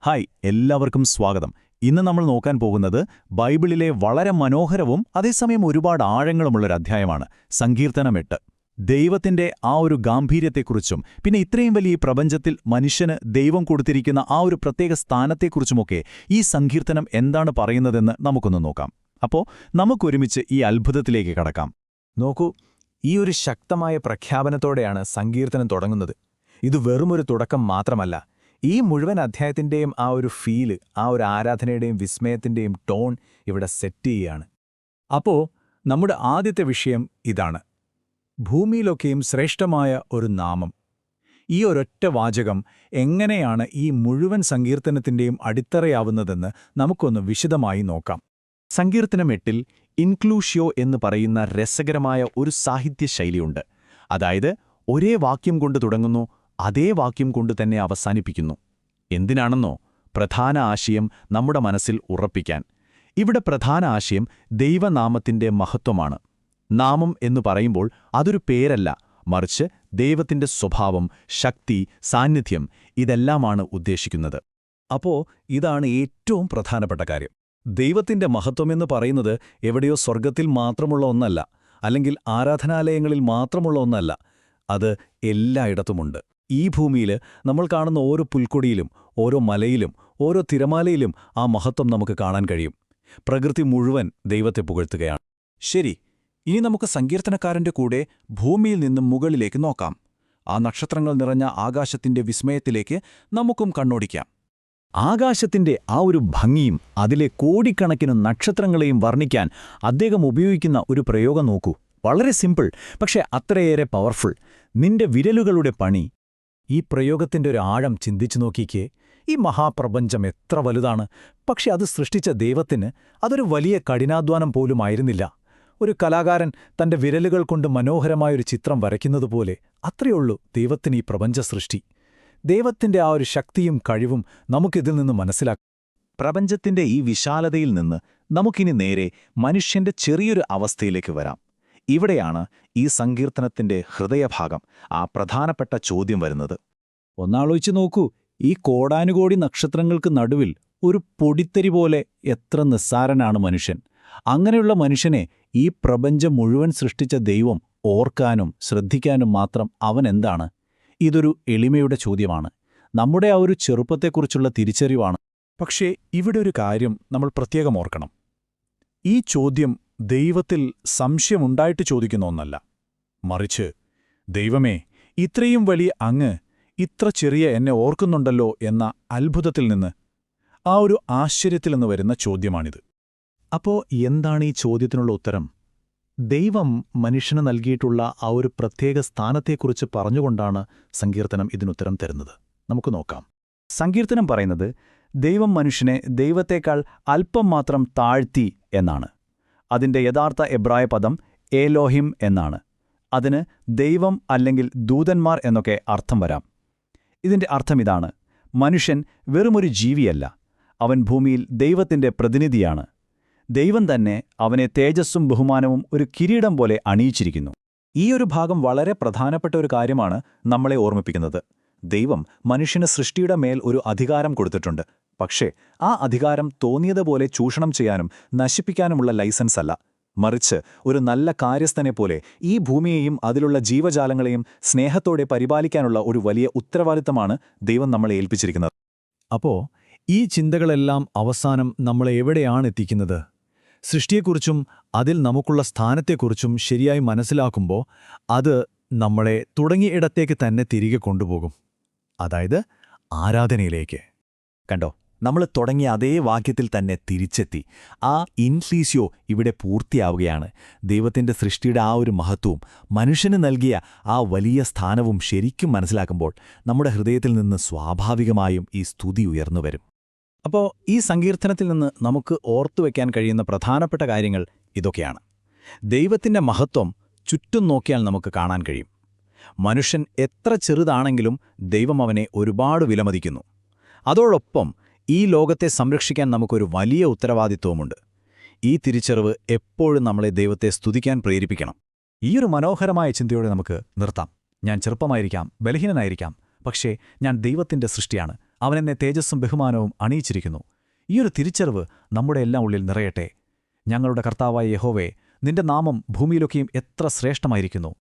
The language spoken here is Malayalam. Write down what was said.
ഹായ്, എല്ലാവർക്കും സ്വാഗതം. ഇന്ന് നമ്മൾ നോക്കാൻ പോകുന്നത് ബൈബിളിലെ വളരെ മനോഹരവും അതേസമയം ഒരുപാട് ആഴങ്ങളുമുള്ളൊരു അധ്യായമാണ് സങ്കീർത്തനം 8. ദൈവത്തിന്റെ ആ ഒരു ഗാംഭീര്യത്തെക്കുറിച്ചും പിന്നെ ഇത്രയും വലിയ പ്രപഞ്ചത്തിൽ മനുഷ്യന് ദൈവം കൊടുത്തിരിക്കുന്ന ആ ഒരു പ്രത്യേക സ്ഥാനത്തെക്കുറിച്ചുമൊക്കെ ഈ സങ്കീർത്തനം എന്താണ് പറയുന്നതെന്ന് നമുക്കൊന്ന് നോക്കാം. അപ്പോൾ നമുക്കൊരുമിച്ച് ഈ അത്ഭുതത്തിലേക്ക് കടക്കാം. നോക്കൂ, ഈ ഒരു ശക്തമായ പ്രഖ്യാപനത്തോടെയാണ് സങ്കീർത്തനം തുടങ്ങുന്നത്. ഇത് വെറുമൊരു തുടക്കം മാത്രമല്ല, ഈ മുഴുവൻ അധ്യായത്തിൻ്റെയും ആ ഒരു ഫീല്, ആ ഒരു ആരാധനയുടെയും വിസ്മയത്തിൻ്റെയും ടോൺ ഇവിടെ സെറ്റ് ചെയ്യുകയാണ്. അപ്പോൾ നമ്മുടെ ആദ്യത്തെ വിഷയം ഇതാണ്: ഭൂമിയിലൊക്കെയും ശ്രേഷ്ഠമായ ഒരു നാമം. ഈ ഒരൊറ്റ വാചകം എങ്ങനെയാണ് ഈ മുഴുവൻ സങ്കീർത്തനത്തിൻ്റെയും അടിത്തറയാവുന്നതെന്ന് നമുക്കൊന്ന് വിശദമായി നോക്കാം. സങ്കീർത്തനം 8-ൽ ഇൻക്ലൂഷ്യോ എന്ന് പറയുന്ന രസകരമായ ഒരു സാഹിത്യശൈലിയുണ്ട്. അതായത് ഒരേ വാക്യം കൊണ്ട് തുടങ്ങുന്നു, അതേ വാക്യം കൊണ്ട് തന്നെ അവസാനിപ്പിക്കുന്നു. എന്തിനാണെന്നോ? പ്രധാന ആശയം നമ്മുടെ മനസ്സിൽ ഉറപ്പിക്കാൻ. ഇവിടെ പ്രധാന ആശയം ദൈവനാമത്തിന്റെ മഹത്വമാണ്. നാമം എന്നു പറയുമ്പോൾ അതൊരു പേരല്ല, മറിച്ച് ദൈവത്തിന്റെ സ്വഭാവം, ശക്തി, സാന്നിധ്യം ഇതെല്ലാമാണ് ഉദ്ദേശിക്കുന്നത്. അപ്പോൾ ഇതാണ് ഏറ്റവും പ്രധാനപ്പെട്ട കാര്യം. ദൈവത്തിന്റെ മഹത്വമെന്ന് പറയുന്നത് എവിടെയോ സ്വർഗത്തിൽ മാത്രമുള്ള ഒന്നല്ല, അല്ലെങ്കിൽ ആരാധനാലയങ്ങളിൽ മാത്രമുള്ള ഒന്നല്ല. അത് എല്ലായിടത്തുമുണ്ട്. ഈ ഭൂമിയിൽ നമ്മൾ കാണുന്ന ഓരോ പുൽക്കൊടിയിലും ഓരോ മലയിലും ഓരോ തിരമാലയിലും ആ മഹത്വം നമുക്ക് കാണാൻ കഴിയും. പ്രകൃതി മുഴുവൻ ദൈവത്തെ പുകഴ്ത്തുകയാണ്. ശരി, ഇനി നമുക്ക് സങ്കീർത്തനക്കാരന്റെ കൂടെ ഭൂമിയിൽ നിന്നും മുകളിലേക്ക് നോക്കാം. ആ നക്ഷത്രങ്ങൾ നിറഞ്ഞ ആകാശത്തിന്റെ വിസ്മയത്തിലേക്ക് നമുക്കും കണ്ണോടിക്കാം. ആകാശത്തിന്റെ ആ ഒരു ഭംഗിയും അതിലെ കോടിക്കണക്കിന് നക്ഷത്രങ്ങളെയും വർണ്ണിക്കാൻ അദ്ദേഹം ഉപയോഗിക്കുന്ന ഒരു പ്രയോഗം നോക്കൂ. വളരെ സിമ്പിൾ, പക്ഷെ അത്രയേറെ പവർഫുൾ. നിന്റെ വിരലുകളുടെ പണി. ഈ പ്രയോഗത്തിന്റെ ഒരു ആഴം ചിന്തിച്ചു നോക്കിക്കേ. ഈ മഹാപ്രപഞ്ചം എത്ര വലുതാണ്, പക്ഷെ അത് സൃഷ്ടിച്ച ദൈവത്തിന് അതൊരു വലിയ കഠിനാധ്വാനം പോലുമായിരുന്നില്ല. ഒരു കലാകാരൻ തന്റെ വിരലുകൾ കൊണ്ട് മനോഹരമായൊരു ചിത്രം വരയ്ക്കുന്നതുപോലെ അത്രയുള്ളൂ ദൈവത്തിന് ഈ പ്രപഞ്ച സൃഷ്ടി. ദൈവത്തിന്റെ ആ ഒരു ശക്തിയും കഴിവും നമുക്കിതിൽ നിന്ന് മനസ്സിലാക്കാം. പ്രപഞ്ചത്തിന്റെ ഈ വിശാലതയിൽ നിന്ന് നമുക്കിനി നേരെ മനുഷ്യന്റെ ചെറിയൊരു അവസ്ഥയിലേക്ക് വരാം. ഇവിടെയാണ് ഈ സങ്കീർത്തനത്തിന്റെ ഹൃദയഭാഗം, ആ പ്രധാനപ്പെട്ട ചോദ്യം വരുന്നത്. ഒന്നാലോചിച്ച് നോക്കൂ, ഈ കോടാനുകോടി നക്ഷത്രങ്ങൾക്ക് നടുവിൽ ഒരു പൊടിത്തരി പോലെ എത്ര നിസ്സാരനാണ് മനുഷ്യൻ. അങ്ങനെയുള്ള മനുഷ്യനെ ഈ പ്രപഞ്ചം മുഴുവൻ സൃഷ്ടിച്ച ദൈവം ഓർക്കാനും ശ്രദ്ധിക്കാനും മാത്രം അവനെന്താണ്? ഇതൊരു എളിമയുടെ ചോദ്യമാണ്. നമ്മുടെ ആ ഒരു ചെറുപ്പത്തെക്കുറിച്ചുള്ള തിരിച്ചറിവാണ്. പക്ഷേ ഇവിടെ ഒരു കാര്യം നമ്മൾ പ്രത്യേകം ഓർക്കണം. ഈ ചോദ്യം ദൈവത്തിൽ സംശയമുണ്ടായിട്ട് ചോദിക്കുന്ന ഒന്നല്ല, മറിച്ച് ദൈവമേ, ഇത്രയും വലിയ അങ്ങ് ഇത്ര ചെറിയ എന്നെ ഓർക്കുന്നുണ്ടല്ലോ എന്ന അത്ഭുതത്തിൽ നിന്ന്, ആ ഒരു ആശ്ചര്യത്തിൽ നിന്ന് വരുന്ന ചോദ്യമാണിത്. അപ്പോൾ എന്താണ് ഈ ചോദ്യത്തിനുള്ള ഉത്തരം? ദൈവം മനുഷ്യന് നൽകിയിട്ടുള്ള ആ ഒരു പ്രത്യേക സ്ഥാനത്തെക്കുറിച്ച് പറഞ്ഞുകൊണ്ടാണ് സങ്കീർത്തനം ഇതിനുത്തരം തരുന്നത്. നമുക്ക് നോക്കാം. സങ്കീർത്തനം പറയുന്നത് ദൈവം മനുഷ്യനെ ദൈവത്തേക്കാൾ അല്പം മാത്രം താഴ്ത്തി എന്നാണ്. അതിന്റെ യഥാർത്ഥ എബ്രായ പദം ഏലോഹിം എന്നാണ്. അതിന് ദൈവം അല്ലെങ്കിൽ ദൂതന്മാർ എന്നൊക്കെ അർത്ഥം വരാം. ഇതിന്റെ അർത്ഥമിതാണ്: മനുഷ്യൻ വെറുമൊരു ജീവിയല്ല, അവൻ ഭൂമിയിൽ ദൈവത്തിന്റെ പ്രതിനിധിയാണ്. ദൈവം തന്നെ അവനെ തേജസ്സും ബഹുമാനവും ഒരു കിരീടം പോലെ അണിയിച്ചിരിക്കുന്നു. ഈ ഒരു ഭാഗം വളരെ പ്രധാനപ്പെട്ട ഒരു കാര്യമാണ് നമ്മളെ ഓർമ്മിപ്പിക്കുന്നത്. ദൈവം മനുഷ്യന് സൃഷ്ടിയുടെ മേൽ ഒരു അധികാരം കൊടുത്തിട്ടുണ്ട്. പക്ഷേ ആ അധികാരം തോന്നിയതുപോലെ ചൂഷണം ചെയ്യാനും നശിപ്പിക്കാനുമുള്ള ലൈസൻസ് അല്ല, മറിച്ച് ഒരു നല്ല കാര്യസ്ഥനെപ്പോലെ ഈ ഭൂമിയെയും അതിലുള്ള ജീവജാലങ്ങളെയും സ്നേഹത്തോടെ പരിപാലിക്കാനുള്ള ഒരു വലിയ ഉത്തരവാദിത്തമാണ് ദൈവം നമ്മളെ ഏൽപ്പിച്ചിരിക്കുന്നത്. അപ്പോൾ ഈ ചിന്തകളെല്ലാം അവസാനം നമ്മളെ എവിടെയാണ് എത്തിക്കുന്നത്? സൃഷ്ടിയെക്കുറിച്ചും അതിൽ നമുക്കുള്ള സ്ഥാനത്തെക്കുറിച്ചും ശരിയായി മനസ്സിലാക്കുമ്പോൾ അത് നമ്മളെ തുടങ്ങിയ ഇടത്തേക്ക് തന്നെ തിരികെ കൊണ്ടുപോകും. അതായത് ആരാധനയിലേക്ക്. കണ്ടോ, നമ്മൾ തുടങ്ങിയ അതേ വാക്യത്തിൽ തന്നെ തിരിച്ചെത്തി. ആ ഇൻക്ലീസിയോ ഇവിടെ പൂർത്തിയാവുകയാണ്. ദൈവത്തിന്റെ സൃഷ്ടിയുടെ ആ ഒരു മഹത്വവും മനുഷ്യന് നൽകിയ ആ വലിയ സ്ഥാനവും ശരിക്കും മനസ്സിലാക്കുമ്പോൾ നമ്മുടെ ഹൃദയത്തിൽ നിന്ന് സ്വാഭാവികമായും ഈ സ്തുതി ഉയർന്നുവരും. അപ്പോൾ ഈ സങ്കീർത്തനത്തിൽ നിന്ന് നമുക്ക് ഓർത്തുവെക്കാൻ കഴിയുന്ന പ്രധാനപ്പെട്ട കാര്യങ്ങൾ ഇതൊക്കെയാണ്. ദൈവത്തിന്റെ മഹത്വം ചുറ്റും നോക്കിയാൽ നമുക്ക് കാണാൻ കഴിയും. മനുഷ്യൻ എത്ര ചെറുതാണെങ്കിലും ദൈവം അവനെ ഒരുപാട് വിലമതിക്കുന്നു. അതോടൊപ്പം ഈ ലോകത്തെ സംരക്ഷിക്കാൻ നമുക്കൊരു വലിയ ഉത്തരവാദിത്വമുണ്ട്. ഈ തിരിച്ചറിവ് എപ്പോഴും നമ്മളെ ദൈവത്തെ സ്തുതിക്കാൻ പ്രേരിപ്പിക്കണം. ഈയൊരു മനോഹരമായ ചിന്തയോടെ നമുക്ക് നിർത്താം. ഞാൻ ചെറുപ്പമായിരിക്കാം, ബലഹീനനായിരിക്കാം, പക്ഷേ ഞാൻ ദൈവത്തിന്റെ സൃഷ്ടിയാണ്. അവനെന്നെ തേജസ്സും ബഹുമാനവും അണിയിച്ചിരിക്കുന്നു. ഈയൊരു തിരിച്ചറിവ് നമ്മുടെ എല്ലാം ഉള്ളിൽ നിറയട്ടെ. ഞങ്ങളുടെ കർത്താവായ യഹോവേ, നിന്റെ നാമം ഭൂമിയിലൊക്കെയും എത്ര ശ്രേഷ്ഠമായിരിക്കുന്നു.